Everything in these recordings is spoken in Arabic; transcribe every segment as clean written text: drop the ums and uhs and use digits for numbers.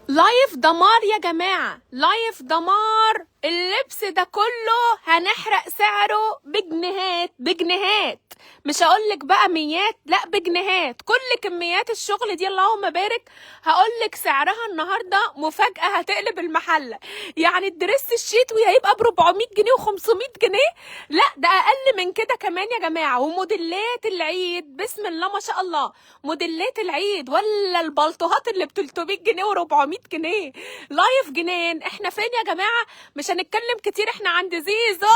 لايف دمار يا جماعة، لايف دمار. اللبس ده كله هنحرق سعره بجنيهات بجنيهات، مش هقولك بقى ميات، لا بجنيهات. كل كميات الشغل دي اللهم بارك هقولك سعرها النهاردة مفاجأة هتقلب المحلة. يعني الدريس الشتوي هيبقى ب 400 جنيه و500 جنيه، لا ده اقل من كده كمان يا جماعة. وموديلات العيد بسم الله ما شاء الله، موديلات العيد ولا البلطوهات اللي ب 300 جنيه و400 جنيه. لايف جنان. احنا فين يا جماعة؟ مش هنتكلم كتير، احنا عند زيزو.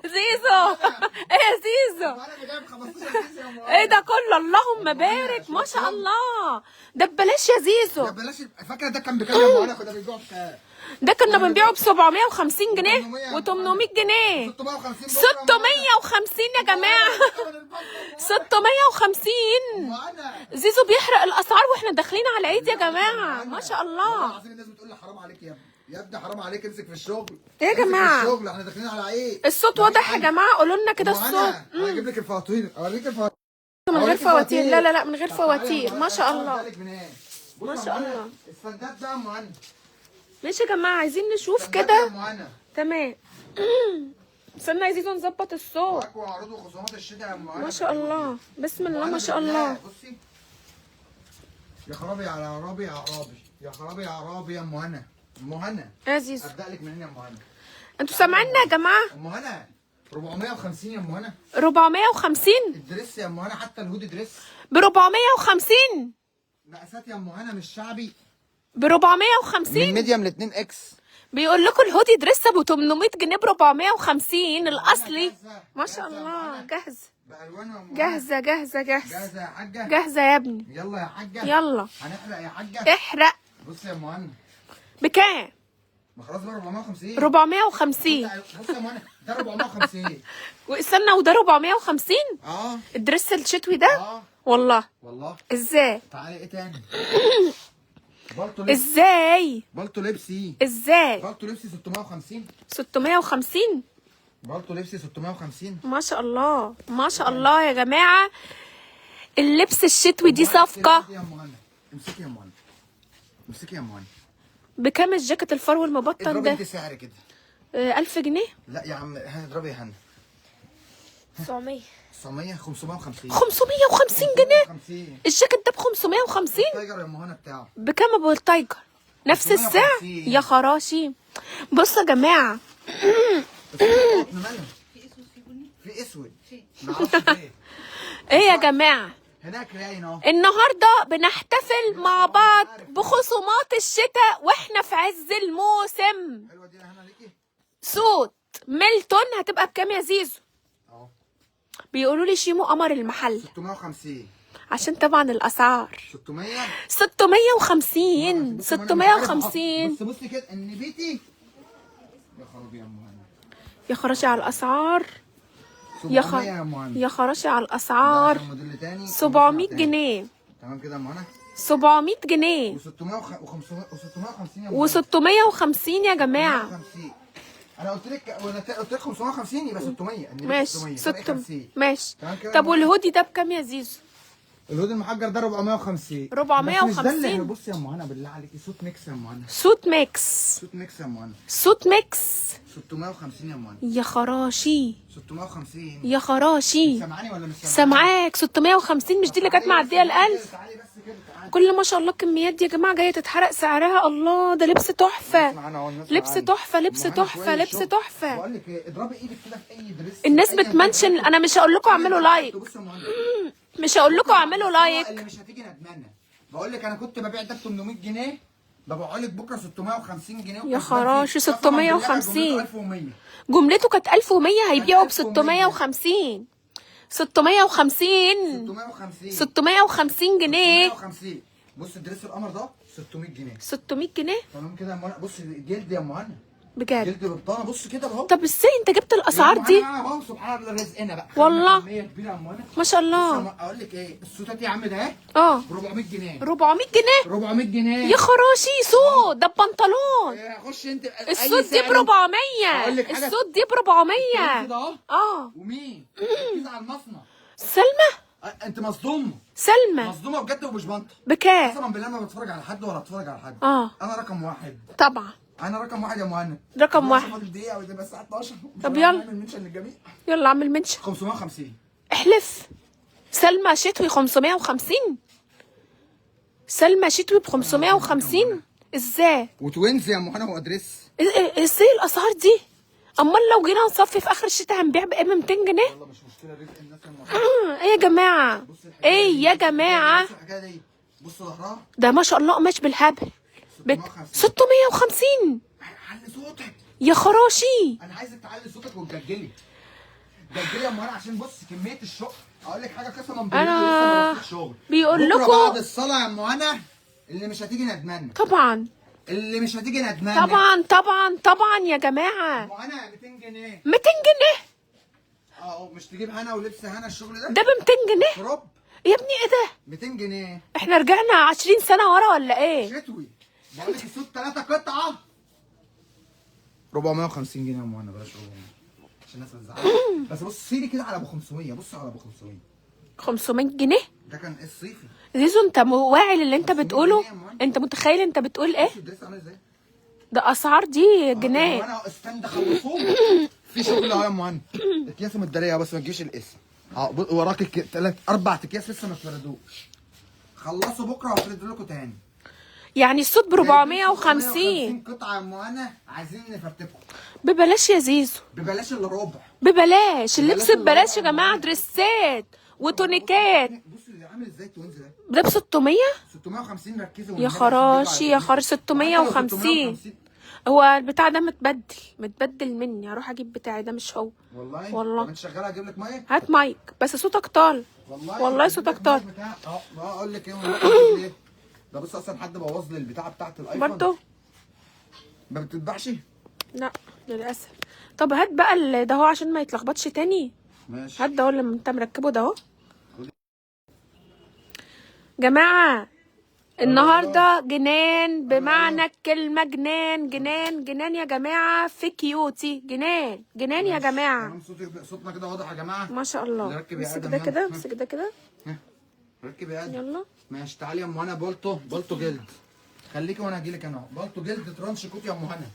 زيزو ايه يا زيزو؟ ايه ده كله؟ اللهم بارك ما شاء الله. ده ببلاش يا زيزو. ده بلاش. فاكره ده كان بكام يا كنا بنبيعه بكام؟ ده كنا بنبيعه ب 750 جنيه و800 جنيه 650 يا جماعه. 650. زيزو بيحرق الاسعار واحنا داخلين على العيد يا جماعه ما شاء الله. الناس بتقول لي حرام عليك يا ابني، يا ابني حرام عليك امسك في الشغل. ايه يا جماعه؟ الشغل احنا داخلين على عيد. الصوت واضح يا جماعه، قولوا لنا كده الصوت. انا هجيب لك الفواتير، اوريك الفواتير من غير فواتير. لا لا لا من غير فواتير ما شاء الله ما شاء الله. السندات بقى يا ام هنا. ماشي يا جماعه عايزين نشوف كده. تمام. استنى يا زيزو نظبط الصوت. اقوى عروض وخصومات الشتاء يا ام هنا ما شاء الله بسم الله ما شاء الله. بصي يا خرابي على عرابي يا عرابي، يا خرابي يا عرابي يا ام هنا. ام هنا يا زيزو ابدا لك منين يا ام هنا؟ انتوا سامعيننا يا جماعه؟ ام هنا 450 يا ام هنا. 450 الدريس يا ام هنا، حتى الهودي دريس ب 450. مقاسات يا ام هنا مش شعبي، ب 450 من ميديوم ل 2 اكس. بيقول لكم الهودي دريس ابو 800 جنيه ب 450 الاصلي. ما شاء الله جاهزه بالوانها جاهزه جاهزه جاهزه جاهزه يا حاجه. جاهزه يا ابني. يلا يا حاجه يلا هنحرق يا حاجه. احرق. بص يا ام هنا بكام؟ ما خلاص بقى 450. 450. بص يا ام هنا ده 450. واستنى وده 450 اه الدريس الشتوي ده. والله ازاي؟ تعالي ايه تاني؟ بالطو لبسي. ازاي؟ بالطو لبسي. ازاي؟ بالطو لبسي 650. 650 بالطو لبسي 650. ما شاء الله ما شاء الله يا جماعه. اللبس الشتوي دي صفقه. يا ام هنا امسكي يا ام هنا، امسكي يا ام هنا. بكام الجاكيت الفرو المبطن اضربي ده؟ انت سعر كده. 1000 جنيه. لا يا عم هنضربي يا هنا. 900 900 550. 550 جنيه 550. الجاكيت ده ب 550. التايجر يا ام هنا بتاعه بكام ابو التايجر؟ نفس السعر 550. يا خراشي. بصوا يا جماعه في اسود ما اعرفش فين. ايه يا جماعه؟ هناك راين اهو. النهارده بنحتفل مع بعض بخصومات الشتاء واحنا في عز الموسم. حلوه دي هنا ليكي. صوت ميلتون هتبقى بكام يا زيزو؟ اهو بيقولوا لي شيمو قمر المحل 650. عشان طبعا الاسعار 600 650 650. بصي كده ان بيتي يا خرابي يا ام هنا. يا خراشي على الاسعار. يا خراشي على ده الاسعار. موديل تاني 700 جنيه. تمام كده يا ام هنا. 700 جنيه و650 و650 يا جماعه. 650. انا قلت لك 550 يبقى 600. ماشي 600 ماشي. تمام كده. طب والهودي ده بكام يا زيزو؟ الهود المحجر ده 450. 450. بصي يا ام هنا بالله عليكي صوت ميكس يا ام هنا. صوت ميكس. صوت ميكس يا ام هنا. صوت ميكس 650 يا ام هنا. يا خراشي 650. يا خراشي. سامعاني ولا مش سامعاك 650. مش دي اللي كانت معديه ال 1000؟ تعالي بس كده تعالي. كل ما شاء الله الكميات دي يا جماعه جايه تتحرق سعرها. الله ده لبس تحفه لبس تحفه لبس تحفه لبس تحفه. بقول لك ايه اضربي ايدك كده في اي دريس. الناس بتمنشن. انا مش هقول لكم اعملوا لايك. بصي يا ام هنا مش هقول لكم اعملوا اللي لايك. مش هتيجي ندمانه. بقول لك انا كنت ببيع ده ب 800 جنيه ببيعه لك بكره 650 جنيه. يا خراشي 650. 1100. جملته كانت 1100 هيبيعوا ب 650. 650 650 جنيه. 650. بص الدريس القمر ده 600 جنيه. 600 جنيه تمام كده يا ام هنا. بص الجلد يا ام هنا بجد. جلد ببطانه. بص كده اهو. طب ازاي انت جبت الاسعار دي؟ اهو سبحان الله رزقنا بقى. والله كميه كبيره يا ام هنا ما شاء الله. اقول لك ايه السوتات يا عم ده اهي اه ب 400 جنيه. 400 جنيه 400 جنيه يا خراشي. سود ده ببنطلون. خش انت السود دي ب 400. السود دي ب 400. كده اهو. اه ومين؟ كده على المصنع. سلمى. انت مصدومه سلمى مصدومه بجد ومش بنطق. بكام؟ قسما بالله ما بتفرج على حد ولا بتفرج على حد. انا رقم واحد طبعا. انا رقم واحد يا مهند. رقم واحد. فاضل دقيقه وتبقى الساعه 12. طب يلا نعمل منشن للجميع. يلا اعمل منشن. 550. احلف. سلمى شتوي 550. سلمى شتوي ب 550 ازاي؟ وتوينز يا ام هنا وادريس. ازاي الاسعار دي؟ امال لو جينا نصفي في اخر الشتاء هنبيع بايه؟ 200 جنيه؟ والله مش مشكله رزق الناس يا ايه يا جماعه؟ ايه يا جماعه؟ بص الحكايه دي. بص ظهرها. ده ما شاء الله قماش بالهبل. 650. علي صوتك يا خراشي. انا عايزك تعلي صوتك وتجلجلي. جلجلي يا ام هنا عشان بص كميه الشغل. اقول لك حاجه قسما بالله انا لسه ما شغل. بيقول بكرة لكم بعد الصلاه يا ام هنا اللي مش هتيجي ندمان. طبعا اللي مش هتيجي ندمان. طبعا طبعا طبعا يا جماعه. ام هنا 200 جنيه. 200 جنيه مش تجيب هنا ولبس هنا الشغل ده. ده ب 200 جنيه رب يا ابني. ايه ده؟ 200 جنيه احنا رجعنا 20 سنه ورا ولا ايه؟ شتوي. بقول لك السوق 3 قطعه 450 جنيه يا ام هنا. بلاش 400 عشان الناس ما تزعلش. بس بص سيري كده على ابو 500. بص على ابو 500. 500 جنيه. ده كان الصيفي. زيزو انت واعي للي انت 500 بتقوله؟ جنيه يا مهند. انت متخيل انت بتقول ايه؟ بص الدريس عامل ازاي. ده اسعار دي جنيه. انا استنى خلصوه. في شغل اهو يا ام هنا. اكياس متداريه بس ما تجيش الاسم. وراك 4 اكياس لسه ما اتفردوش. خلصوا بكره وافرد لكم تاني. يعني الصوت ب 450 قطعه يا ام هنا عايزين نفرتكم. ببلاش يا زيزو. ببلاش الا ربع. ببلاش اللبس ببلاش ببلاش يا اللي جماعه. هو- دريسات وتونيكات. بص اللي عامل ازاي توينز ده. ده ب 600. 650 ركزوا يا والنبي خراشي يا عشان خراشي. تجيبوا على 650. هو البتاع ده متبدل مني. هروح اجيب بتاعي ده مش هو. والله طب انت شغاله اجيب لك ميه. هات مايك بس صوتك طال. والله صوتك طال. اقول لك ايه ده. بص اصلا حد بوظ لي البتاعه بتاعت الايفون. برضه ما بتتباعش. لا للاسف. طب هات بقى ده هو عشان ما يتلخبطش تاني. ماشي. هات ده هو اللي انت مركبه ده اهو. جماعه النهارده جنان بمعنى الكلمه. جنان جنان جنان يا جماعه. في كيوتي جنان جنان يا جماعه. صوتنا كده واضح يا جماعه. ما شاء الله. ركب يا امسك ادم ده يلا. كده امسك ده كده. ركب يا ادم. يلا ماشي تعالي يا ام هنا. بولتو جلد. خليكي وانا هجيلك انا اهو. بولتو جلد ترانش كوت يا ام هنا.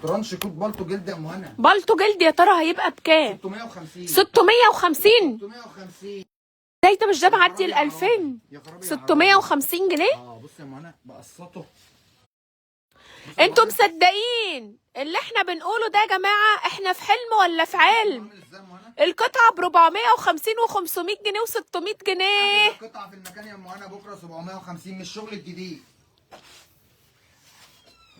ترانش كوت بولتو جلد يا ام هنا. بالطو جلد يا ترى هيبقى بكام؟ 650. 650. 650. ازاي ده مش ده معدي ال 2000؟ يا خرابي. 650 جنيه. بص يا ام هنا بقسطه. انتوا مصدقين اللي احنا بنقوله ده يا جماعه؟ احنا في حلم ولا في علم؟ القطعه ب 450 و500 جنيه و600 جنيه. قطعه في المكان يا ام هنا بكره 750 من الشغل الجديد.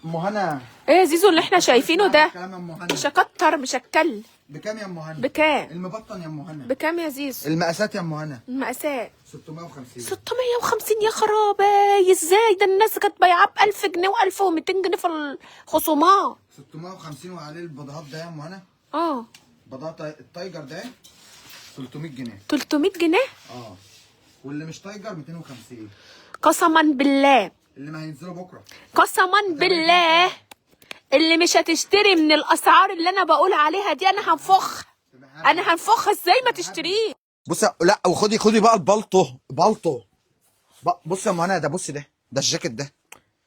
ام هنا ايه يا زيزو اللي احنا شايفينه ده؟ كلام يا ام هنا. مش هكتر مش هتكلم. بكام يا ام هنا؟ بكام؟ المبطن يا ام هنا. بكام يا زيزو؟ المقاسات يا ام هنا. المقاسات 650. 650 يا خرابي. ازاي ده؟ الناس كانت بايعاه ب 1000 جنيه و1200 جنيه في الخصومات. 650 وعليه البضاعات ده يا ام هنا. بضاعة التايجر ده 300 جنيه. 300 جنيه؟ واللي مش تايجر 250. قسما بالله. اللي ما هينزلوا بكره. قسما بالله اللي مش هتشتري من الاسعار اللي انا بقول عليها دي انا هنفخ. انا هنفخ ازاي ما تشتريه؟ بص لا وخدي بقى البلطو. بص يا ام هنا ده. بص ده الجاكيت ده.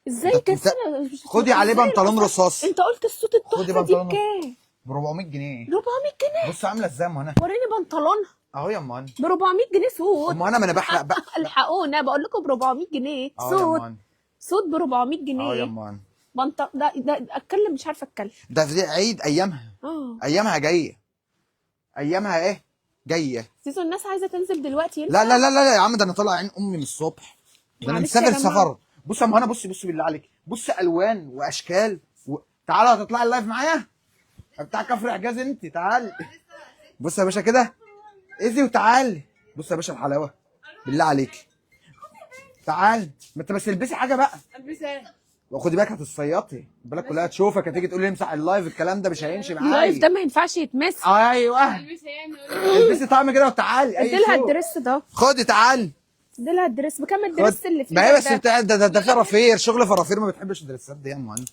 ازاي كده؟ خدي عليه بنطلون رصاصي. انت قلت الصوت التحفه دي بنطلون بكام؟ ب 400 جنيه. 400 جنيه؟ بص عامله ازاي يا ام هنا. وريني بنطلونها اهو يا ام هنا ب 400 جنيه سود. ام هنا ما انا بحرق بقى. الحقونا بقول لكم ب 400 جنيه سود. سود ب 400 جنيه. يا ام هنا ده اتكلم مش عارفه اتكلم. ده في عيد ايامها. ايامها جايه. ايامها ايه جايه. زيزو الناس عايزه تنزل دلوقتي. لا لا لا لا يا عم ده انا طالع عين امي من الصبح. ده انا مسافر سفر. بص يا ام هنا. بص بالله عليك. بص الوان واشكال تعالى هتطلعي اللايف معايا بتاع كفر حجاز. انت تعالي. بص يا باشا كده ايزي وتعالي. بص يا باشا الحلاوه بالله عليك. تعالي ما انت بس البسي حاجه بقى. البس ايه؟ وخدي بالك هتتصيطي. بالك كلها تشوفك هتيجي تقول لي امسح اللايف. الكلام ده مش هيمشي معايا. اللايف ده ما ينفعش يتمسح. ايوه البسي طعم كده وتعالي. اديلها الدريس ده. خدي تعالي. اديلها الدريس. بكام الدريس اللي فيه؟ ما هي بس ده فرافير. شغل فرافير. ما بتحبش الدريسات دي يا ام هنا.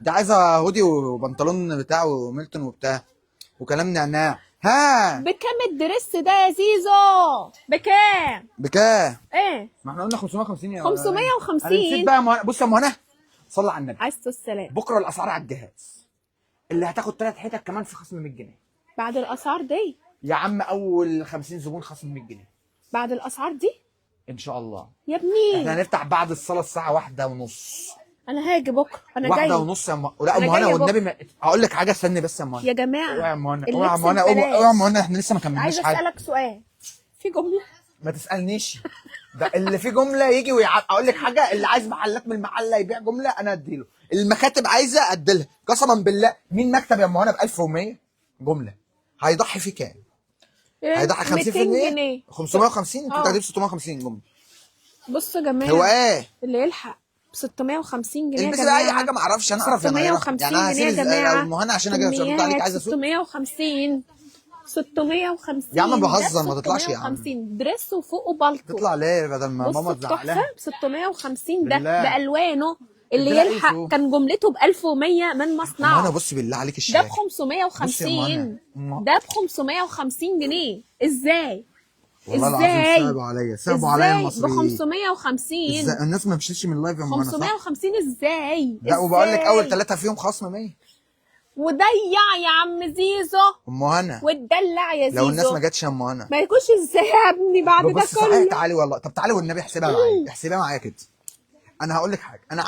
ده عايزه هودي وبنطلون بتاعه وميلتون وبتاع وكلام نعناع. ها بكام الدرس ده يا زيزو؟ بكام؟ بكام؟ ايه؟ ما احنا قلنا 550 يا 550. انا نسيت بقى يا مهنا. بص يا مهنا، صلي على النبي. عايز السلام. بكره الاسعار على الجهاز، اللي هتاخد 3 حتت كمان في خصم 100 جنيه. بعد الاسعار دي؟ يا عم اول 50 زبون خصم 100 جنيه بعد الاسعار دي؟ ان شاء الله. يا ابني احنا هنفتح بعد الصلاه الساعه 1:30. انا هاجي بكره، انا جاي. 1:30 يا لا أنا ام هنا جاية والنبي هقول لك حاجه، استني بس يا ام هنا. يا جماعه اوعى يا ام هنا، اللبس اوعى يا ام هنا، ببلاش. اوعى يا ام هنا، احنا لسه ما كملناش عايزه حاجه. اسالك سؤال، في جمله؟ ما تسالنيش، ده اللي فيه جمله يجي اقول لك حاجه، اللي عايز محلات من المحله يبيع جمله انا اديله، المكاتب عايزه اديلها قسما بالله. مين مكتب يا ام هنا ب 1100 جمله هيضحي فيه كام؟ هيضحي 50%. 200 جنيه 550 انت آه. هتجيب 650 جمله. بصوا يا جماعه، هو ايه؟ اللي يلحق ب 650 جنيه يا البسي جماعه. اي حاجه ما اعرفش، انا اعرف يعني 650 يعني انا جنيه يا هسيب جماعه. ام هنا عشان اجي ارد عليك، عايز اسوق 650 650 يا عم بهزر، ده ما تطلعش يا عم. 650 دريس وفوقه بالطو. تطلع ليه بدل ما بصوا ماما التحفه تزعلها؟ ب 650 ده بالله. بالوانه، اللي اديلها يلحق ايه كان جملته ب 1100 من ما مصنعه. انا بص بالله عليك ده الشاي ب 550. أمه. ده ب 550 جنيه. ازاي؟ والله العظيم صعبوا عليا، صعبوا عليا ب المصريين. 550 ازاي الناس ما مشيتش من اللايف يا ام هنا صح؟ 550 ازاي؟ لا وبقول لك اول إزاي؟ 3 فيهم خصم 100. وضيع يا عم زيزو ام هنا واتدلع يا زيزو. لو الناس ما جاتش يا ام هنا ما يكونش ازاي يا ابني بعد ده بص صحيح، كله. تعالي والله، طب تعالي والنبي احسبها معايا، احسبها معايا كده. انا هقول لك حاجه، انا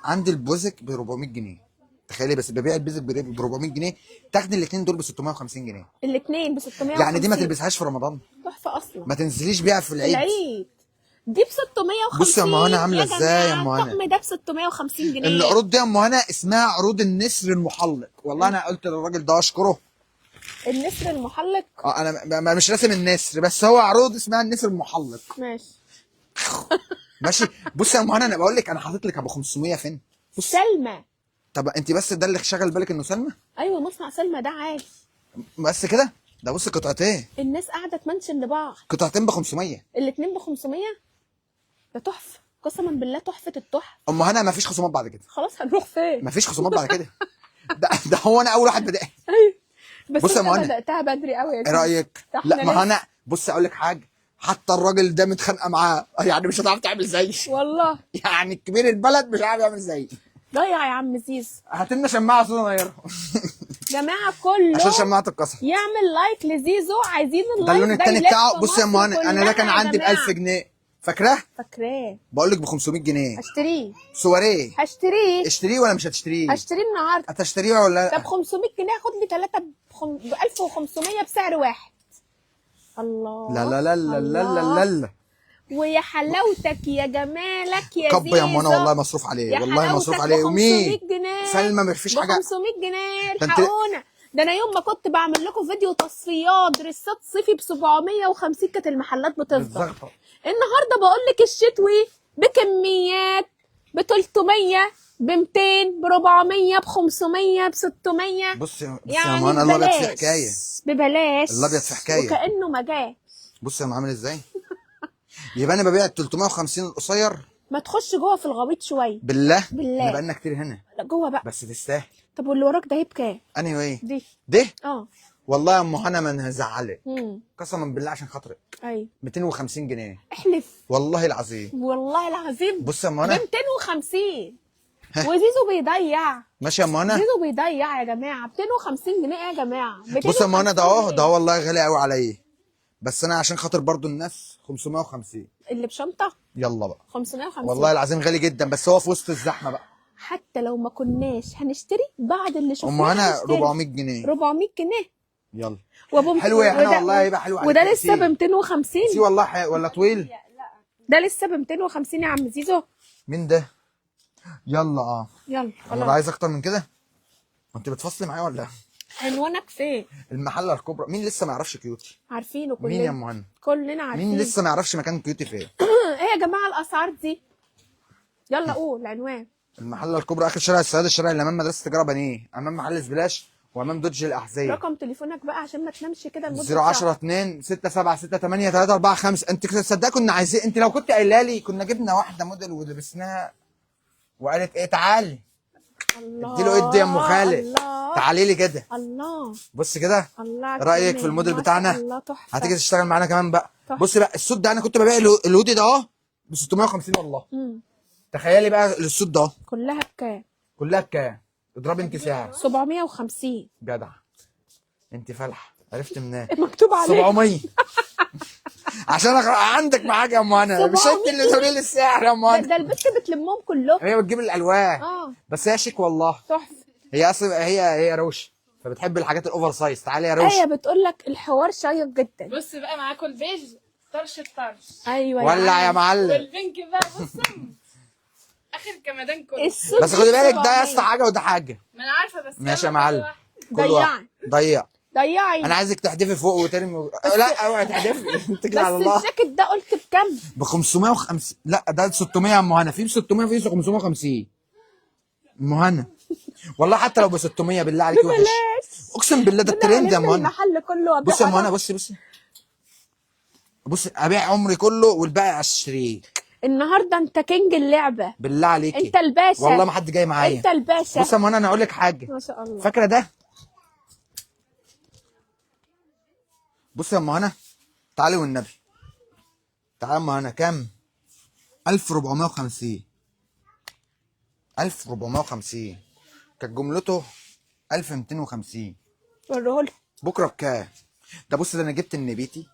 عندي البوزك ب 400 جنيه، تخيلي بس ببيع البيزك ب 400 جنيه، تاخدي الاثنين دول ب 650 جنيه. الاثنين ب 650 يعني دي ما تلبسهاش في رمضان، تحفه اصلا. ما تنزليش بيها في العيد. العيد دي ب 650. بص يا ام هنا عامله ازاي يا ام هنا. الطقم ده ب 650 جنيه. العروض دي يا ام هنا اسمها عروض النسر المحلق، والله انا قلت للراجل ده اشكره. النسر المحلق. انا مش راسم النسر، بس هو عروض اسمها النسر المحلق. ماشي ماشي. بص يا ام هنا، انا بقول لك انا حاطط لك ابو 500 فين؟ بص. سلمى. طب انت بس ده اللي شغل بالك انه سلمى؟ ايوه مصنع سلمى ده عادي. بس كده؟ ده بص قطعتين، الناس قاعده تمنشن لبعض. قطعتين ب 500. الاثنين ب 500. ده تحفه قسما بالله، تحفه التحف. ام هنا ما فيش خصومات بعد كده، خلاص هنروح فين؟ ما فيش خصومات بعد كده. ده هو انا اول واحد بدأ. ايوه بس بص يا انت مهند، بدأتها بدري قوي يا ايه سيدي. رايك؟ ده احنا لا ما لسه. انا بص اقول لك حاجه، حتى الراجل ده متخانقه معاه، يعني مش هتعرف تعمل زيي. والله يعني كبير البلد مش عارف يعمل زيي. ضيع يا عم زيز. هات لنا شماعه صوت نغيرها. جماعه كله عشان شماعه اتكسر. يعمل لايك لزيزو. عايزين ده اللايك اللون التاني يلف بتاعه. بص يا مصر ام هنا، انا ده كلها كان يا عندي ب جماعة. 1000 جنيه، فاكراه؟ فاكراه. بقول لك ب 500 جنيه. هشتريه. سواريه. هشتريه. اشتريه ولا مش هتشتريه؟ هشتريه النهارده. هتشتريه ولا طب لا؟ 500 جنيه هاخد لي 3 ب 1500 بسعر واحد. الله. لا لا لا لا لا لا لا. ويا حلاوتك يا جمالك يا كب زيزو. يا منى والله مصروف عليه، يا والله مصروف حلاوتك عليه. ب ومين؟ 500 جنيه. سلمى ما فيش ب حاجه. 500 جنيه ده انت- الحقونا. ده انا يوم ما كنت بعمل لكم فيديو تصفيات دريسات صيفي ب 750 كانت المحلات بتفضل. بالظبط. النهارده بقول لك الشتوي بكميات ب 300 ب 200 ب 400 ب 500 ب 600. بص يا يعني منى، الابيض في ببلاش. حكايه. ببلاش. الابيض في حكايه. وكانه ما جاش. بص يا ام عامل ازاي. يبقى انا ببيع ال 350 القصير. ما تخش جوه في الغويط شويه. بالله بالله. احنا بقالنا كتير هنا لا جوه بقى. بس تستاهل. طب واللي وراك ده بكام؟ انهي ايه؟ دي. ده اه. والله يا ام هنا ما هزعلك، امم. قسما بالله عشان خاطرك. ايوه 250 جنيه احلف. والله العظيم. والله العظيم. بص يا ام ب هنا. 250. وزيزو بيضيع. ماشي يا ام هنا. زيزو بيضيع يا جماعه. 250 جنيه ايه يا جماعه؟ بص يا ام هنا، ده 250 اهو، جنيه. ده والله غالي قوي عليا، بس انا عشان خاطر برضو الناس 550. اللي بشنطه يلا بقى. 550. والله العظيم غالي جدا، بس هو في وسط الزحمه بقى. حتى لو ما كناش هنشتري بعد اللي شفناه. ام هنا هنشتري. 400 جنيه 400 جنيه. يلا. وابو حلو يا هنا والله، يبقى حلو عليك. وده لسه ب 250. سي والله ولا طويل. ده لسه ب 250 يا عم زيزو. مين ده؟ يلا يلا انا خلاص. عايز اكتر من كده. انت بتفصلي معايا ولا؟ عنوانك فين؟ المحله الكبرى. مين لسه ما يعرفش كيوتي؟ عارفينه كلنا. مين يا ام هنا؟ كلنا عارفين. مين لسه ما يعرفش مكان كيوتي فين؟ ايه يا جماعه الاسعار دي؟ يلا قول العنوان. المحله الكبرى اخر شارع السيد، الشارع اللي امام مدرسه تجاره بنيه، امام محل سبلاش وامام دوج الاحذيه. رقم تليفونك بقى عشان ما تنامش كده لمده 010 2 6 7 6 8 3 4 5. انت تصدق كنا عايزين، انت لو كنت قايله لي كنا جبنا واحده موديل ولبسناها وقالت ايه تعالي الله اديله ادي يا ام خالد. الله تعالي لي كده. الله بص كده. الله رايك في الموديل ما بتاعنا؟ شاء الله تحفه. هتيجي تشتغل معانا كمان بقى. تحفة. بص بقى السود ده انا كنت ببيع الهودي ده اهو ب 650 والله. تخيلي بقى السود ده اهو كلها بكام؟ كلها بكام؟ اضربي انت سعر. 750. جدع انت فالحه. عرفت منين؟ مكتوب عليه 700 عشان عندك معاك يا ام انا، مش انت اللي تقولي لي السعر يا ام ده انا. البت بتلمهم كلهم. هي بتجيب الالوان اه بس هي شيك والله. تحفه. هي اصلا هي روشه فبتحب الحاجات الاوفر سايز. تعالي يا روشه. ايه بتقول لك الحوار شيق جدا. بص بقى معاكم البيج طرش الطرش ايوه ولع يا معلم. والبينك بقى بص اخر جمدان كله. السود بس خدي بالك ده يا 700. اسطى حاجه وده حاجه. ما انا عارفه بس ماشي يا يلا معلم. كل واحد. كل واحد. ضيع. ضيعي. انا عايزك تحدفي فوق وترمي لا اوعي تحدفي. اتكلي على بس الله. الجاكيت ده قلت بكام؟ ب 550. لا ده 600 يا ام هنا. في ب 600 وفي 550 ام هنا. والله حتى لو ب 600 بالله عليكي وحش. بلاش. اقسم بالله ده الترند يا ام هنا. المحل كله وأبيع بصي يا ام أنا. هنا. بصي بصي ابيع عمري كله والباقي على الشريك. النهارده انت كينج اللعبه. بالله عليكي. انت الباشا. والله ما حد جاي معايا. انت الباشا. بصي يا ام هنا انا اقول لك حاجه. ما شاء الله. فاكره ده؟ بصي يا ام هنا. تعالي والنبي. تعالي يا ام هنا كام؟ 1450. 1450 كانت جملته 1250. وريهولي. بكره بكام؟ ده بص ده انا جبت النبيتي،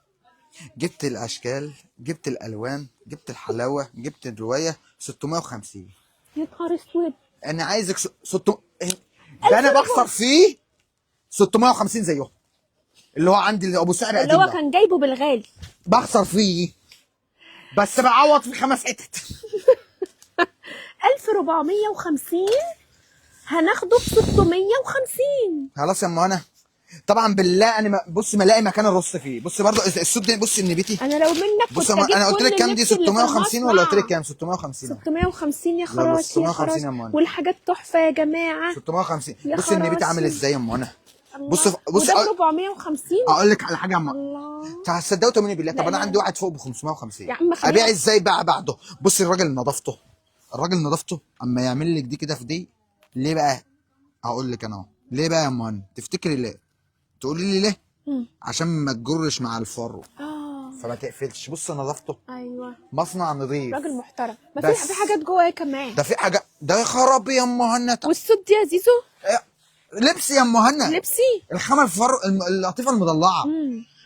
جبت الاشكال، جبت الالوان، جبت الحلاوه، جبت الروايه 650. يا نهار اسود. انا عايزك 600. ده انا بخسر فيه 650 زيهم اللي هو عندي اللي ابو سعر اللي قديم هو ده. كان جايبه بالغالي. بخسر فيه بس بعوض في 5 حتت. 1450 هناخده ب 650. خلاص يا ام انا. طبعا بالله انا بص ما الاقي مكان الرص فيه. بص برضه السود ده بص النبيتي. انا لو منك بص كنت اجيب انا قلت كل لك كام دي؟ اللبس اللي في 650 ولا قلت لك المصنع. كام؟ 650. 650 يا لا، خراشي يا 650 خراشي. يا أم. والحاجات تحفه يا جماعه. 650. يا بص النبيتي خراشي. عامل ازاي يا ام انا. الله. بص وده ب 450. اقول لك على حاجه يا ام. الله. هتصدقوا تؤمني بالله؟ طب لا انا لا. عندي واحد فوق ب 550. يا عم خلينا. ابيع ازاي بقى بعده؟ بص الراجل نظافته. الراجل نظافته اما يعمل لك دي كده في دي. ليه بقى؟ هقول لك انا اهو. ليه بقى يا ام انا؟ تفتكري ليه؟ تقولي لي ليه؟ عشان ما تجرش مع الفرو فما تقفلش. بص نظافته. ايوه. مصنع نظيف. راجل محترم. ما بس. في حاجات جوه كمان. ده في حاجه. ده يا خرابي يا ام هنا. والسود دي يا زيزو. لبس يا ام هنا. لبسي. الخامه اللطيفه المضلعه.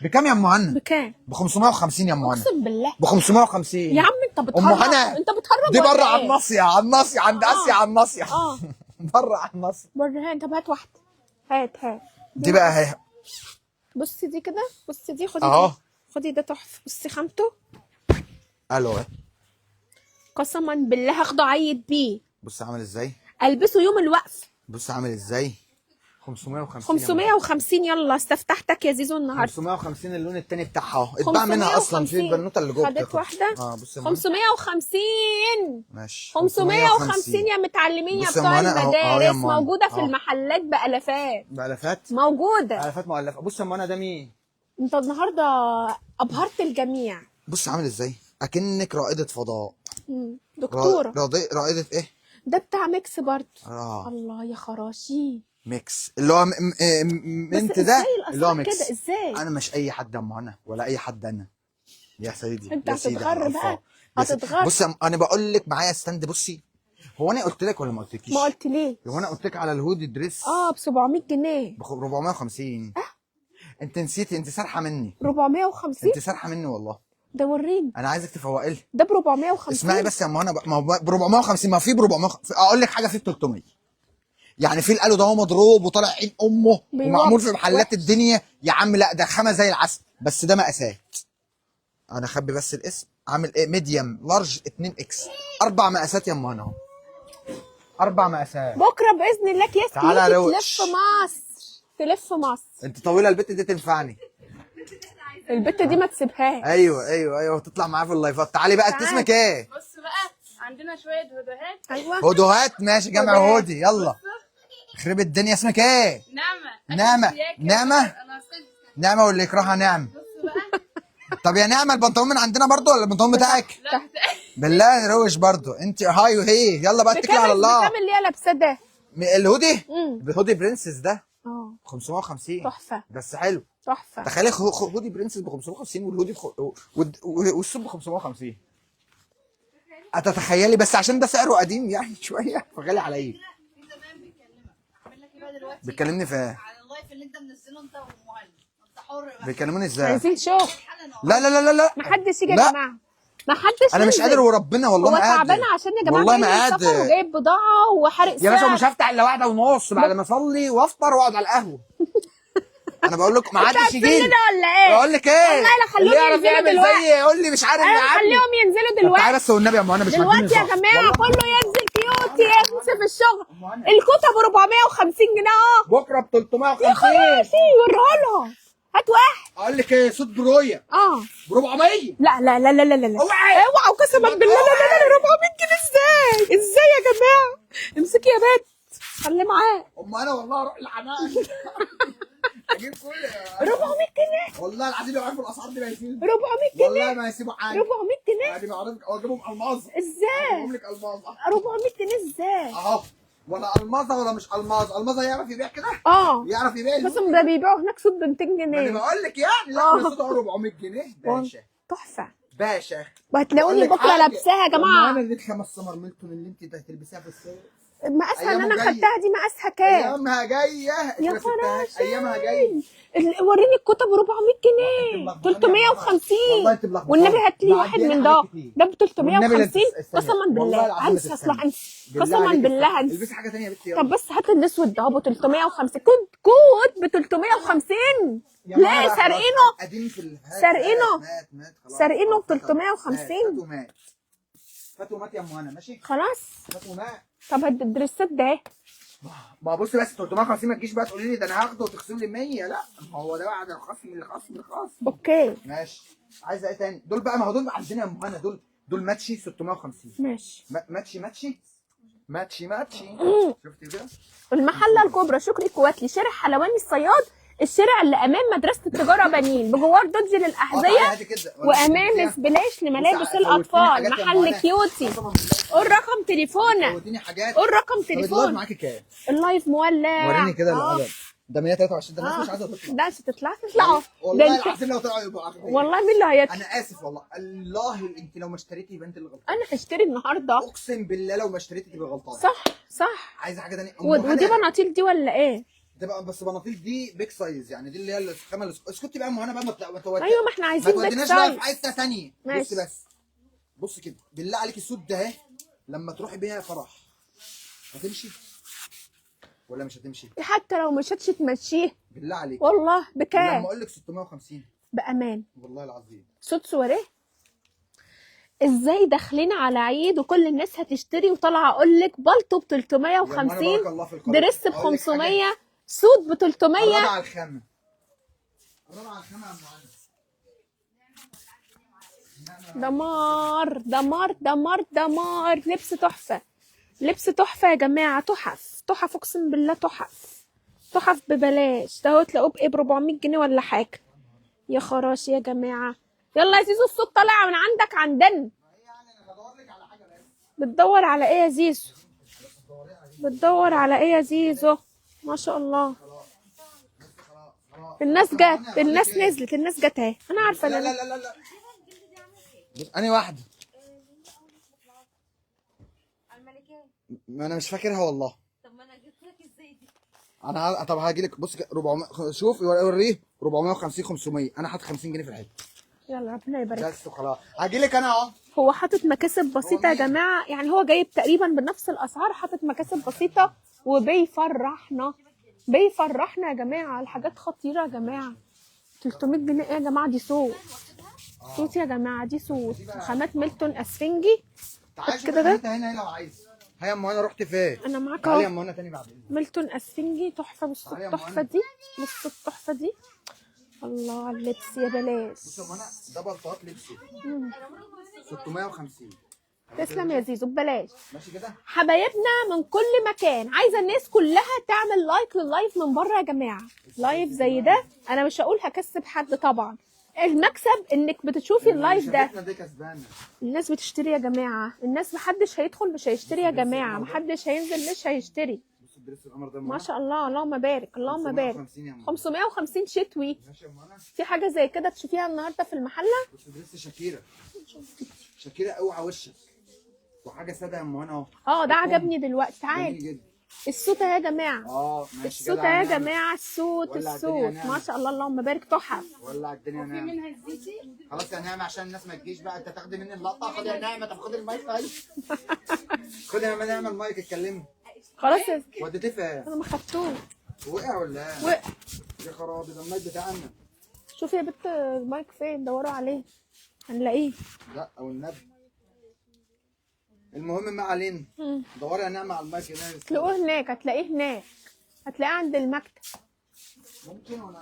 بكام يا ام هنا؟ بكام؟ ب 550 يا ام هنا. اقسم بالله. ب 550 يا عم انت بتهرج. ام هنا. انت بتهرج دي ولا بره ايه؟ على الناصيه على الناصيه عند اسيا على الناصيه. بره على الناصيه. وريها. طب هات واحده. هات. دي بقى اهي. بصي دي كده. بصي دي. خدي اهو. دي. خدي ده تحفه. بصي خامته. الو. قسما بالله هاخده عيد بيه. بص عامل ازاي. البسه يوم الوقف. بص عامل ازاي. 550. 550. يلا استفتحتك يا زيزو النهارده. 550 اللون التاني بتاعها اهو. اتباع منها اصلا في البنوته اللي جوه. خدت واحده. بص يا ماما. 550. ماشي 550 يا متعلمين يا بص يا بتوع مانا اهو يا المدارس. مانا. موجوده في المحلات بالافات. بألفات. موجوده. ألفات مؤلفة. بص يا مانا ده مين؟ انت النهارده ابهرت الجميع. بص عامل ازاي؟ اكنك رائدة فضاء. دكتوره. رائدة ايه؟ ده بتاع ميكس برضه. الله يا خراشي. ميكس اللي هو انت ده اللي هو ميكس. كده ازاي؟ انا مش اي حد يا ام هنا ولا اي حد انا. يا سيدي انت يا سيدي هتتغر على بقى. الألفاظ. هتتغر. بص انا بقول لك معايا ستاند. بصي هو انا قلت لك ولا ما قلتلكيش؟ ما قلت ليه؟ هو انا قلت لك على الهودي دريس ب 700 جنيه. ب 450. انت نسيتي. انت سارحه مني. 450. انت سارحه مني والله. ده وريني. انا عايزك تفوقي لي. ده ب 450. اسمعي بس يا ام هنا. ما هو ب 450. ما في ب 450. اقول لك حاجه في 300. يعني في القالو ده هو مضروب وطالع عين امه ومعمول في محلات الدنيا يا عم. لا ده خامه زي العسل بس ده مقاسات. انا اخبي بس الاسم. عامل ايه؟ ميديوم لارج 2 اكس. 4 مقاسات يا ام هنا اهو. 4 مقاسات. بكره باذن الله يا تعالى سيدي روش. تلف مصر. تلف مصر. انت طويله البت دي تنفعني. البت دي ما تسيبهاش. ايوه وتطلع معايا في اللايفات. تعالي بقى. انت اسمك ايه؟ بص بقى عندنا شويه هدوهات. ايوه. هدوهات. ماشي جمع هودي. يلا خرب الدنيا. اسمك ايه؟ نعمه. نعمه واللي يكرهها نعم. بص بقى. طب يا نعمه البنطلون من عندنا برضو ولا البنطلون بتاعك؟ لا بالله روش برضو. انت هاي وهي. يلا بقى اتكلي على الله. بكام اللي هي لابسه ده؟ الهودي امم الهودي برنسس ده اه 550 تحفه بس حلو. تحفه. تخيلي هودي برنسس ب 550 والهودي والسوب ب 550. هتتخيلي بس عشان ده سعره قديم يعني شويه فغالي عليا. في زمان بيكلمك عامل لك ايه بقى دلوقتي؟ بيكلمني في ايه؟ على اللايف اللي انت منزله انت ومهند، انت حر بقى. بيكلموني ازاي؟ عايزين شغل. حالا اهو. لا لا لا لا لا محدش يجي يا لا. جماعه، محدش انا مش ينزل. قادر وربنا والله هو ما قادر. تعبان عشان يا جماعه والله ما جاي من السفر قادر وجايب بضاعه وحرق يا باشا، سعر. ومش هفتح الا 1:30 بعد ما اصلي وافطر واقعد على القهوه. انا بقول لكم ما حدش يجي لي. كده ولا ايه؟ بقول لك ايه، والله لا خلوهم اللي يعرف ينزلوا يعمل دلوقتي. زيي يقول لي مش عارف انا يا عم. هخليهم ينزلوا طب تعالى دلوقتي. بس والنبي يا ام انا مش دلوقتي مديني يا صح. جماعه والله كله ينزل كيوتي ينزل في الشغل. الكوتا ب 450 جنيه اهو. بكره ب 350. يا خلاصي وريها لها. هات واحد. اقول لك ايه، صوت برويه اه ب 400. لا لا لا لا لا لا اوعي. اوعى قسما بالله. لا لا لا 400 جنيه ازاي؟ ازاي يا جماعه؟ امسكي يا بنت خليه معاه. انا والله اروح الحمام اجيب كل 400 جنيه والله العظيم لو عرفوا الاسعار دي ما يسيبوا 400 جنيه والله ما يسيبوا حاجه 400 جنيه يعني ما اعرفش اجيبهم الماظه. ازاي؟ اجيب لك الماظه 400 جنيه ازاي؟ اهو. ولا الماظه ولا مش الماظه. الماظه يعرف يبيع كده، اه يعرف يبيع بس ده بيبيعوا هناك صوت ب 200 ما انا جنيه بقول لك يعني لا آه. انا صوته 400 جنيه باشا تحفه. باشا. وهتلاقوني بقول لك بكره حاجة. لابساها يا جماعه. انا دي الخمس سمر ميلتون اللي انت هتلبسيها في الصيف مقاسها ان أيامه انا جاية. خدتها دي مقاسها كام؟ ايامها جايه. يا انت ما سبتهاش. ايامها جايه. وريني الكوتا ب 400 جنيه 350. والله انت ملخبطة. والنبي هات لي واحد معدية من حاجات ده كتير. ده ب والنبي لا 350. تستني. قسما والله بالله العظيم انسى لا اصلا تستني. انسى بالله قسما عليك بالله استني. انسى. البسي حاجه ثانيه يا بنتي. طب بس هات الاسود ده ابو 350 كود ب 350. ليه سارقينه؟ قديم في سارقينه. مات خلاص. سارقينه ب فات 350. ومات. فات ومات يا ام هنا ماشي. خلاص. فات ومات. طب هات الدريسات ده ايه؟ ما بص بس 350 ما تجيش بقى تقولي لي ده انا هاخده وتخصم لي 100. لا ما هو ده بعد الخصم. اوكي ماشي. عايزه ايه تاني؟ دول بقى ما هو دول عندنا يا ام هنا دول ماتشي 650. ماشي. ماتشي شفتي كده؟ المحلة الكبرى شكري كواتلي شارع حلواني الصياد، الشارع اللي امام مدرسه التجاره بنين بجوار دوجي للاحذيه وامام سبلاش لملابس الاطفال. محل كيوتي. قول رقم تليفونك. قول رقم تليفونك. معاكي كام؟ اللايف مولع. وريني كده القلم ده 123. ده الناس مش عايزه تطلع. ده مش هتطلع تطلعوا. والله العظيم لو طلعوا يبقوا عارفين. والله مين اللي هيطلع؟ انا اسف والله انت لو ما اشتريتي يبقى انت اللي غلطان. انا هشتري النهارده. اقسم بالله لو ما اشتريتي تبقى غلطان. صح. عايزه حاجه ثانيه؟ ودي بناطيل دي ولا ايه؟ ده بقى بس بناطيل دي بيج سايز يعني دي اللي هي الخامه. اسكتي بقى يا ام هنا بقى ايوه ما احنا عايزين ما بيج توديناش بقى في سايز. حته ثانيه. ماشي. بص كده بالله عليك السود ده اهي لما تروحي بيها فرح هتمشي ولا مش هتمشي؟ حتى لو مشيتش تمشيه بالله عليك. والله بكام؟ لما اقول لك 650 بامان والله العظيم. صوت سواريه. ازاي داخلين على عيد وكل الناس هتشتري وطالعه اقول لك بلطو ب 350 دريس ب 500 سود ب 300. قرب على الخامه يا ام دمار. لبس تحفه يا جماعه. تحف اقسم بالله. تحف ببلاش. ده هو تلاقوه بايه ب 400 جنيه ولا حاجه. يا خراشي يا جماعه. يلا يا زيزو الصوت طالع من عندك عندنا. بتدور على ايه يا زيزو؟ بتدور على ايه يا زيزو؟ ما شاء الله. الناس جت. الناس نزلت. الناس جت اهي. انا عارفه. لا أنهي واحده؟ ما انا مش فاكرها والله. طب ما انا جبت لك ازاي دي؟ طب هاجي لك. بص 400. شوف وريه 450 500. انا حاطط 50 جنيه في الحته. يلا ربنا يبارك. بس وخلاص هاجي لك انا اهو. هو حاطط مكاسب بسيطه يا جماعه. يعني هو جايب تقريبا بنفس الاسعار. حاطط مكاسب بسيطه وبيفرحنا يا جماعه. الحاجات خطيره يا جماعه. 300 جنيه ايه يا جماعه؟ دي صوت يا جماعه. دي صوت خامات ميلتون اسفنجي. تعالى كده ده هنا لو عايز. هيا يا ام انا رحت فين؟ انا معاك تعالي يا اهو. ام انا تاني بعدين. ميلتون اسفنجي تحفه. بص التحفه دي. بص التحفه دي. الله على اللبس يا بلاش. بص يا ام انا ده بلطات لبسي 650. تسلم يا زيزو ببلاش. ماشي كده. حبايبنا من كل مكان. عايزه الناس كلها تعمل لايك لللايف من بره يا جماعه. لايف زي ده انا مش هقول هكسب حد طبعا. المكسب انك بتشوفي اللايف ده. الناس بتشتري يا جماعه. الناس محدش هيدخل مش هيشتري يا جماعه. محدش هينزل مش هيشتري. الدرس القمر ده ما شاء الله، اللهم بارك اللهم بارك. 550 يا ماما. 550 شتوي. ماشي يا ماما. في حاجه زي كده تشوفيها النهارده في المحله؟ بص درس شاكيرا. شاكيرا اوعى وشك. وحاجه ساده يا ماما اهو. اه ده عجبني دلوقتي. جميل تعال جدا. السوته يا جماعه. ماشي. السوته جدع يا نعمة. جماعه، السوت ولع الدنيا السوت نعمة. ما شاء الله اللهم بارك. تحف. ولع الدنيا في نعمة. منها الزيتي. خلاص يا نعمة عشان الناس ما تجيش بقى، انت تاخدي مني اللقطة. خدي يا نعمة. طب خدي المايك. طيب خدي يا نعمة المايك اتكلمي. خلاص وديتيه فين؟ انا ما خدتوش. وقع ولا ايه؟ وقع. يا خرابي ده المايك بتاعنا. شوفي يا بت المايك فين، دوروا عليه هنلاقيه. لا او النبي. المهم ما علينا. دوري يا نعمة على المايك هناك. هتلاقوه هناك، هتلاقيه هناك، هتلاقيه عند المكتب. ممكن ولا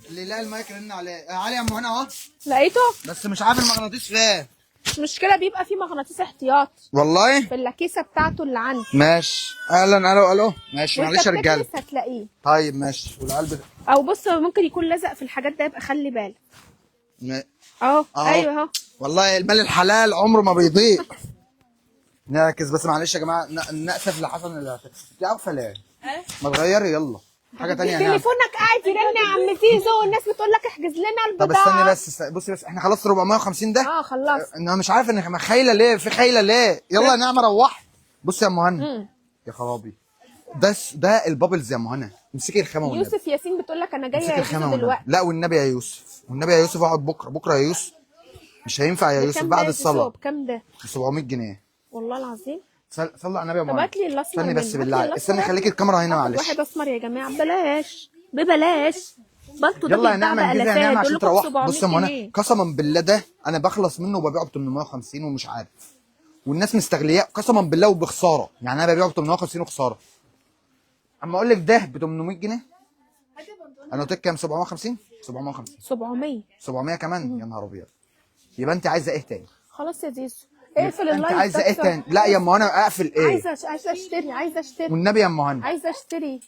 اللي لا المايك رن عليه. علي يا ام هنا اهو. لقيته؟ بس مش عارف المغناطيس فين. مش مشكله، بيبقى فيه مغناطيس احتياطي والله في الكيسه بتاعته اللي عندي. ماشي. اهلا. الو الو. ماشي وانت معلش يا رجاله. بتكنس هتلاقيه. طيب ماشي. والقلب او بص ممكن يكون لزق في الحاجات ده، يبقى خلي بالك. م... اهو أهو. ايوه اهو. والله المال الحلال عمره ما بيضيع. نركز بس معلش يا جماعه. نأسف لحسن اللي انت عارفه ليه؟ ما تغيري يلا حاجه ثانيه يا نعم. تليفونك قاعد يرن يا عم زيزو، والناس بتقول لك احجز لنا طب البضاعه. استني بس بصي بس احنا خلصت 450 ده. خلصت. انا مش عارف ان خايله ليه، في خايله ليه. يلا يا نعمه روحي. بصي يا ام هنا. يا خرابي. ده البابلز يا ام هنا. امسكي الخامه والنبي. يوسف ياسين بتقول لك انا جايه امسكي يا الخامه زيزو والنبي. دلوقتي. لا والنبي يا يوسف، والنبي يا يوسف اقعد بكره يا يوسف. مش هينفع يا يوسف بكام بعد ده الصلاه. بكام ده؟ ب 700 جنيه. والله العظيم. صلي على النبي يا ام طب هنا. هات لي الاسمر استني بس منه. بالله هات لي عليك. الأسمر. استني خليكي الكاميرا هنا هاخد معلش. واحد اسمر يا جماعه ببلاش ببلاش. بلطو ده يلا يا بيتباع نعمه انجزي يا بألافات، نعمه دول عشان لكم تروحي. 700 بص يا ام هنا جنيه. قسما بالله ده انا بخلص منه وببيعه ب 850 ومش عارف. والناس مستغلياه قسما بالله وبخساره. يعني انا ببيعه ب 850 وخساره. اما اقول لك ده ب 800 جنيه. انا قلت لك كام؟ 750 700 700 كمان. يا نهار ابيض. يبقى انت عايزه ايه تاني؟ خلاص يا زيزو اقفل اللايف. انت عايزه ايه تاني؟ لا يا ام هنا اقفل ايه؟ عايزه اشتري والنبي يا ام هنا. عايزه اشتري.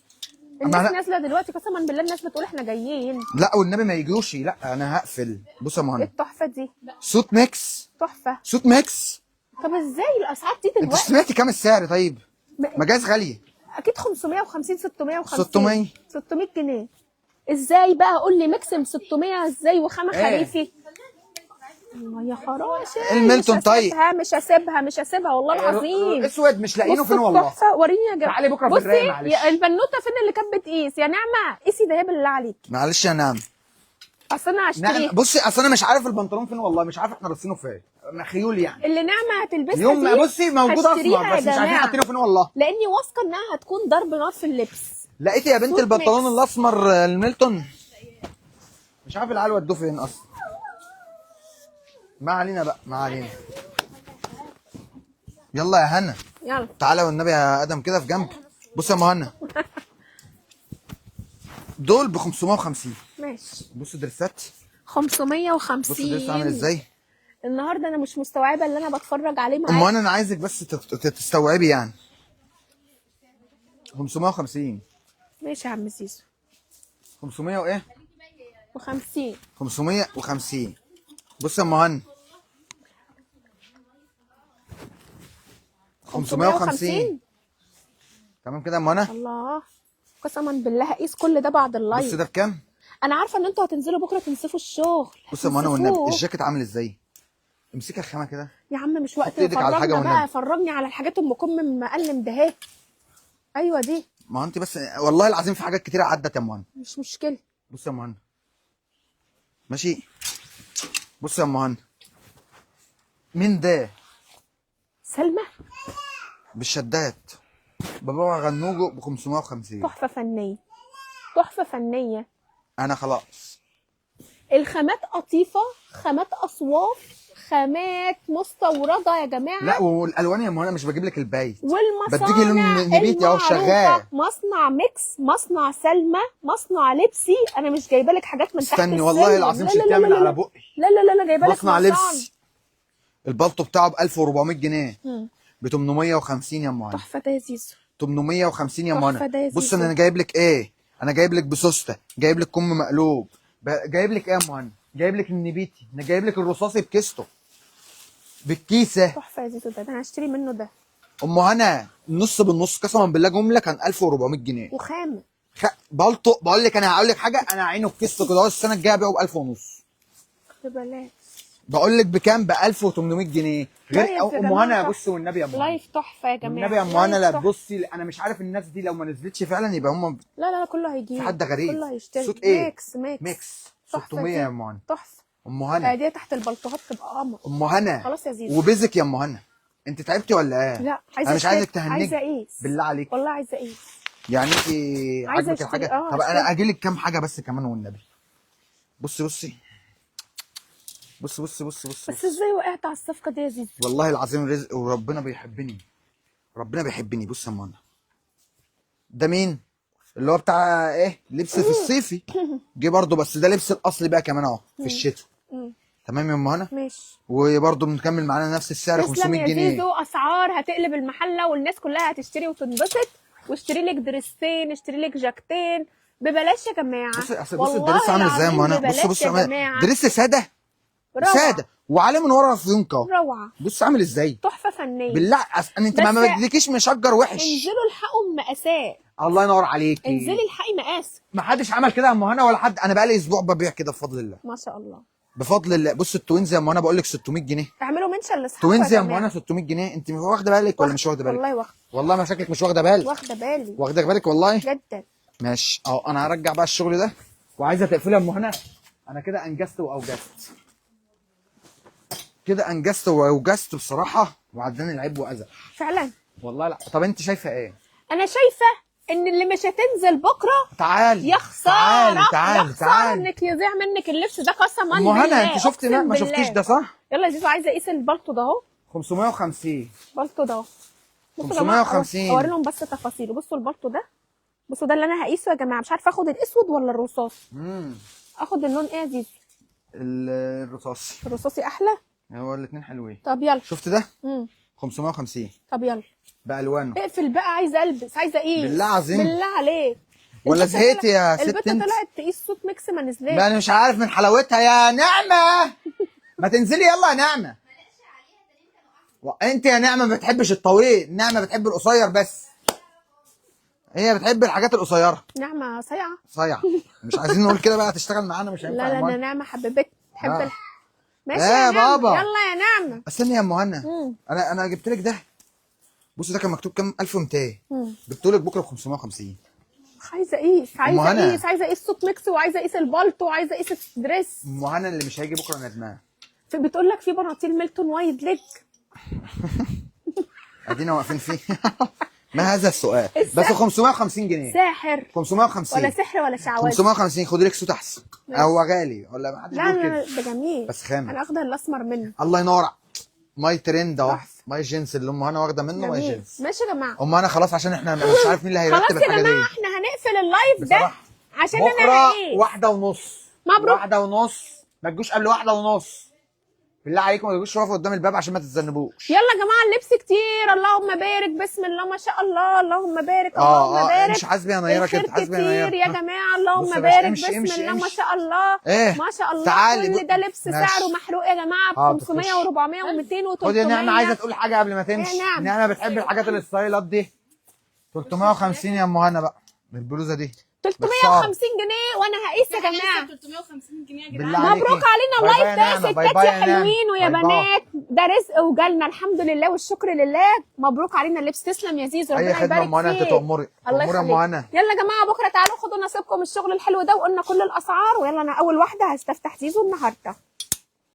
أما الناس أنا- نازله دلوقتي قسما بالله، الناس بتقول احنا جايين. لا والنبي ما يجوش. لا انا هقفل. بص يا ام ايه هنا. التحفه دي؟ صوت ميكس. تحفه. صوت ميكس. طب ازاي الاسعار دي انت دلوقتي؟ سمعتي كام السعر طيب؟ مجاز غاليه. اكيد 550 650 600 600 جنيه. ازاي بقى؟ قول لي ميكسم 600 ازاي وخامه ايه؟ خريفي؟ الله يا خراشي. الميلتون طيب. مش هسيبها والله العظيم. اسود مش لاقيينه بصوا فين والله. التحفه، وريني يا جماعه. تعالي بكره في الرايق معلش. بصي يا البنوته فين اللي كانت بتقيس يا نعمه؟ قيسي ده بالله عليك. معلش يا نعم. اصل انا هشتريه. بصي اصل انا مش عارف البنطلون فين والله. مش عارف احنا رصينه فين. خيول يعني. اللي نعمه هتلبسها يوم دي بصي موجود هشتريها اسمر بس يا مش عارفين جماعة. حاطينه فين والله. لاني واثقه انها هتكون ضرب نار في اللبس. لقيتي يا بنت صوت البنطلون ميكس. الاسمر الميلتون. مش عارف العيال ودوه فين اصلا. ما علينا بقى ما علينا. يلا يا هنا. يلا تعالى والنبي يا ادم كده في جنب. بص يا مهنا. دول ب 550. ماشي. بص درسات. 550. بص الدرس عامل ازاي. النهارده انا مش مستوعبه اللي انا بتفرج عليه معاك. اما انا عايزك بس تستوعبي يعني. 550. ماشي يا عم زيزو. 500 وايه؟ و50. 550. بص يا مهنا. 550. تمام كده يا مهنا. الله قسما بالله هقيس كل ده بعد بص اللايف. ده بكام؟ انا عارفه ان انتوا هتنزلوا بكره تنسفوا الشغل. بص يا مهنا والنبي تنسفوه. الجاكيت عامل ازاي؟ امسكي الخامه كده. يا عم مش وقت. حط ايدك على الحاجة فرجنا بقى، والنبي. فرجني على الحاجات ام كم مقلم دهات. ايوه دي. ما هو انت بس والله العظيم في حاجات كتيره عدت يا مهنا. مش مشكله. بص يا مهنا. ماشي. بص يا مهنا. مين ده؟ سلمى. بالشدات. بابا غنوجه ب 550. تحفه فنيه. تحفه فنيه. انا خلاص. الخامات قطيفه، خامات اصواف، خامات مستورده يا جماعه. لا والالوان يا مهنا مش بجيب لك البايت. والمصانع بديكي لون نبيتي اهو المعروفة. شغال. مصنع ميكس، مصنع سلمى، مصنع لبسي. انا مش جايبه لك حاجات من تحت استني السلم. والله العظيم لا لا شلتها لا من لا على لا. بقي. لا انا جايبه لك مصنع مصانع. لبس. البلطو بتاعه ب 1400 جنيه. ب 850 يا مهنا. تحفه ده يا زيزو. 850 يا تحفة مهنا. ده يا بص زيزو. انا جايب لك ايه؟ انا جايب لك بسوسته، جايب لك كم مقلوب، جايب لك ايه يا مهنا؟ جايب لك النبيتي، انا جايب لك الرصاصي بكيسته. بالكيسه. تحفه يا زيزو، ده انا هشتري منه ده. ام هنا النص بالنص قسما بالله جمله كان 1400 جنيه. وخامه. بلطو بقول لك، انا هقول لك حاجه، انا عينه بكيسته كده السنه الجايه ابيعه ب 1000 ونص. ببلاش. بقول لك بكام؟ ب 1800 جنيه. غير لايف يا ام جماعة هنا تحفة. بصي والنبي يا ام هنا. لايف تحفه يا جماعه. والنبي يا ام هنا، لايف لا تحفة. بصي انا مش عارف الناس دي لو ما نزلتش فعلا يبقى هم لا لا لا كله هيجي. في حد غريب. كله هيشتري. صوت ايه؟ ميكس ميكس. ميكس تحفة 600 دي. يا ام هنا. تحفه. ام هنا دي تحت البلطوهات تبقى قمر. ام هنا خلاص يا زيزو. وبيزك يا ام هنا. انت تعبتي ولا ايه؟ لا عايزه انا مش عايزك اشتري. تهنجي. عايزه اقيس. بالله عليك. والله عايزه اقيس. يعني انت عايزة عاجبك اشتري. الحاجه؟ اه طب اشتري. انا اجي لك كام حاجه بس كمان والنبي. بصي بصي بصي بصي بصي بصي بس ازاي وقعت على الصفقه دي يا زيزو؟ والله العظيم رزق وربنا بيحبني. ربنا بيحبني. بص يا مانا، ده مين؟ اللي هو بتاع ايه؟ لبس في الصيفي. جه برضه، بس ده لبس الاصلي بقى كمان اهو في الشتاء. تمام يا ام هنا. ماشي. وبرضه بنكمل معانا نفس السعر تسلم 500 يا جنيه. زيزو، اسعار هتقلب المحله والناس كلها هتشتري وتنبسط. واشتري لك دريسين، اشتري لك جاكتين ببلاش يا جماعه. بص والله الدريس عامل ازاي يا ام العظيم هنا؟ بص ببلاش بص يا جماعه. دريس ساده. روعة. ساده وعليه من ورا فيونكه اهو. روعه. بص عامل ازاي؟ تحفه فنيه. بالله انت ما بس بديكيش مشجر وحش. انزلوا الحقوا المقاسات. الله ينور عليكي. انزلي الحقي مقاس. ما حدش عمل كده يا ام هنا ولا حد. انا بقالي اسبوع ببيع كده بفضل الله. ما شاء الله. بفضل الله. بص التوينز يا ام هنا بقول لك 600 جنيه. اعملوا منشن لاصحابكم توينز يا ام جماعة. هنا 600 جنيه. انت واخده بالك ولا مش واخده بالك؟ والله واخده. والله ما شكلك مش واخده بالك. واخده بالي. واخده بالك والله. جدا. ماشي اهو. انا هرجع بقى الشغل ده. وعايزه تقفلي يا ام هنا. انا كده انجزت واوجزت. كده انجزت واوجزت بصراحه، وعداني العيب واذى. فعلا. والله لا. طب انت شايفه ايه؟ انا شايفه ان اللي مش هتنزل بكره تعالي يا خساره. تعالي تعالي يا خساره تعالي. انك يضيع منك اللبس ده قسما ام بالله. هنا انت شفتي أقسم ما شفتيش بالله. ده صح؟ يلا يا زيزو عايزه اقيس البلطو ده اهو. 550. البلطو ده اهو. بصوا يا جماعة، 550. اوري لهم بس تفاصيله. بصوا البلطو ده. بصوا ده اللي انا هقيسه يا جماعه. مش عارفه اخد الاسود ولا الرصاص. اخد اللون ايه يا زيزو؟ الرصاصي. الرصاصي احلى. هو الاثنين حلوين. طب يلا. شفت ده؟ امم 550 طب يلا بالوانه. اقفل بقى. عايزه البس، عايزه اقيس. بالله عظيم. بالله عليك. ولا البت زهقتي يا طلعت- ست البت انت؟ طلعت تقيس صوت ميكس ما نزلتش. ما انا مش عارف من حلاوتها يا نعمه. ما تنزلي يلا يا نعمه. انت يا نعمه ما بتحبش الطويل، نعمه بتحب القصير بس. هي بتحب الحاجات القصيره. نعمه صيعه. صيع. مش عايزين نقول كده بقى تشتغل معانا مش لا هينفع لا يا انا مهنا. نعمه حبيبتي تحب آه. ماشي يا يا نعمة. بابا. يلا يا نعمه. استني يا ام مهنا. مم. انا جبت لك ده. بص ده كان مكتوب كام؟ 1200. مم. جبت لك بكره ب 550. عايزه اقيس. أم هنا. عايزه اقيس صوت ميكس، وعايزه اقيس البلطو، وعايزه اقيس الدريس. ام مهنا اللي مش هيجي بكره ندمان. بتقول لك في بناطيل ميلتون وايد ليج. ادينا واقفين فيه. ما هذا السؤال؟ بس 550 جنيه. ساحر 550 ولا سحر ولا شعوذه. 550. خدي لك صوت احسن. هو غالي ولا ما حدش لا بيقول لا كده؟ ده جميل. بس خامة. انا اخده الاسمر منه. الله ينور. ماي ترند اهو. تحفة. ماي جينز اللي ام هنا واخده منه. ماي جميل. جينز. ماشي يا جماعه. ام هنا خلاص عشان احنا مش عارف مين اللي خلاص هيرتب يا الحاجه جماعه دي. احنا هنقفل اللايف ده بصراحة. عشان انا بكره هقيس. 1:30. مبروك. 1:30. ما تجوش قبل 1:30. بالله عليكم ما تجوش تقفوا قدام الباب عشان ما تتذنبوش. يلا يا جماعه اللبس كتير. اللهم بارك. بسم الله ما شاء الله. اللهم بارك. اللهم بارك. مش حاسبي يا نيره الخير كده. حاسبي يا كتير نيره. يا جماعه. اللهم بص يا باشا، بارك. امشي، بسم امشي، الله ما امشي. شاء الله. ايه؟ ما شاء الله. تعالي كل ده لبس ماشي. سعره محروق يا جماعه ب حاضر، 500 خش. و400 و200 و300. خدي يا نعمه عايزه تقول حاجه قبل ما تمشي. يا نعمة. نعمه بتحب الحاجات الستايلات دي. 350 يا ام هنا بقى البلوزه دي. 350 جنيه وانا هقيس يا جماعه. 350 جنيه يا بالله جدعان. عليكي. مبروك علينا باي باي اللايف يا ده. نعمة. باي ستات باي يا يا نعمة. حلوين ويا باي باي. بنات. ده رزق وجالنا الحمد لله والشكر لله. مبروك علينا اللبس. تسلم يا زيزو. اي ربنا خدمه يا يبارك ام هنا. انت فيك. تأمري. الله تأمري يا ام يخليك. هنا. يلا يا جماعه بكره تعالوا خدوا نصيبكم الشغل الحلو ده. وقلنا كل الاسعار. ويلا انا اول واحده هستفتح زيزو النهارده.